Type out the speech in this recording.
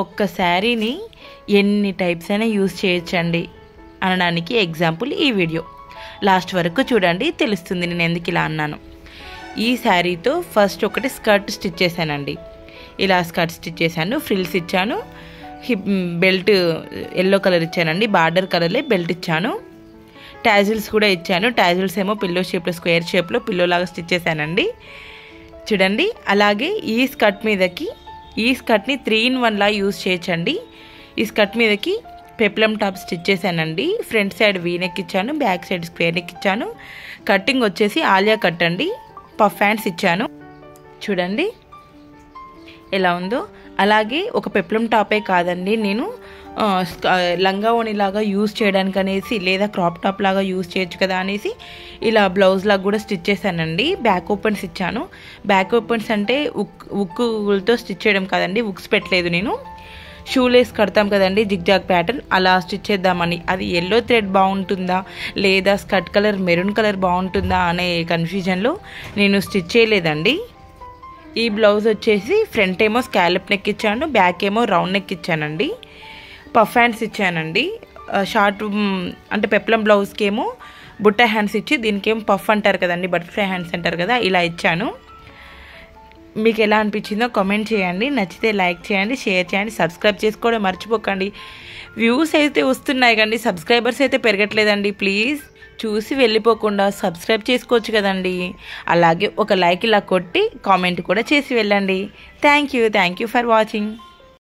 ఒక్క శారీని ఎన్ని టైప్స్ అయినా యూజ్ చేయొచ్చండి అనడానికి ఎగ్జాంపుల్ ఈ వీడియో. లాస్ట్ వరకు చూడండి, తెలుస్తుంది నేను ఎందుకు ఇలా అన్నాను. ఈ శారీతో ఫస్ట్ ఒకటి స్కర్ట్ స్టిచ్ చేశానండి. ఇలా స్కర్ట్ స్టిచ్ చేశాను, ఫ్రిల్స్ ఇచ్చాను, బెల్ట్ ఎల్లో కలర్ ఇచ్చానండి, బార్డర్ కలర్లే బెల్ట్ ఇచ్చాను, టాజిల్స్ కూడా ఇచ్చాను. టాజిల్స్ ఏమో పిల్లో షేప్లో, స్క్వేర్ షేప్లో పిల్లోలాగా స్టిచ్ చేశానండి చూడండి. అలాగే ఈ స్కర్ట్ని 3-in-1 లా యూజ్ చేయొచ్చండి. ఈ స్కర్ట్ మీదకి పెప్లం టాప్ స్టిచ్ చేశానండి. ఫ్రంట్ సైడ్ వీ నెక్ ఇచ్చాను, బ్యాక్ సైడ్ స్క్వేర్ నెక్ ఇచ్చాను. కటింగ్ వచ్చేసి ఆలియా కట్ అండి. పఫ్ హ్యాండ్స్ ఇచ్చాను చూడండి ఎలా ఉందో. అలాగే ఒక పెప్లం టాపే కాదండి, నేను లంగా ఓణిలాగా యూజ్ చేయడానికి అనేసి, లేదా క్రాప్ టాప్ లాగా యూజ్ చేయొచ్చు కదా అనేసి ఇలా బ్లౌజ్ లాగా కూడా స్టిచ్ చేశానండి. బ్యాక్ ఓపెన్స్ ఇచ్చాను. బ్యాక్ ఓపెన్స్ అంటే ఉక్కులతో స్టిచ్ చేయడం కాదండి, ఉక్స్ పెట్టలేదు నేను. షూ లేస్ కడతాం కదండి, జిగ్జాగ్ ప్యాటర్న్, అలా స్టిచ్ చేద్దామని. అది ఎల్లో థ్రెడ్ బాగుంటుందా లేదా స్కర్ట్ కలర్ మెరూన్ కలర్ బాగుంటుందా అనే కన్ఫ్యూజన్లో నేను స్టిచ్ చేయలేదండి. ఈ బ్లౌజ్ వచ్చేసి ఫ్రంట్ ఏమో స్కాలప్ నెక్ ఇచ్చాను, బ్యాక్ ఏమో రౌండ్ నెక్ ఇచ్చానండి. పఫ్ హ్యాండ్స్ ఇచ్చానండి. షార్ట్ అంటే పెప్లం బ్లౌజ్కి ఏమో బుట్ట హ్యాండ్స్ ఇచ్చి, దీనికేమో పఫ్ అంటారు కదండి, బటర్ఫ్లై హ్యాండ్స్ అంటారు కదా, ఇలా ఇచ్చాను. మీకు ఎలా అనిపించిందో కామెంట్ చేయండి. నచ్చితే లైక్ చేయండి, షేర్ చేయండి, సబ్స్క్రైబ్ చేసుకోవడం మర్చిపోకండి. వ్యూస్ అయితే వస్తున్నాయి కానీ సబ్స్క్రైబర్స్ అయితే పెరగట్లేదండి. ప్లీజ్ చూసి వెళ్ళిపోకుండా సబ్స్క్రైబ్ చేసుకోవచ్చు కదండి. అలాగే ఒక లైక్ ఇలా కొట్టి కామెంట్ కూడా చేసి వెళ్ళండి. Thank you for watching.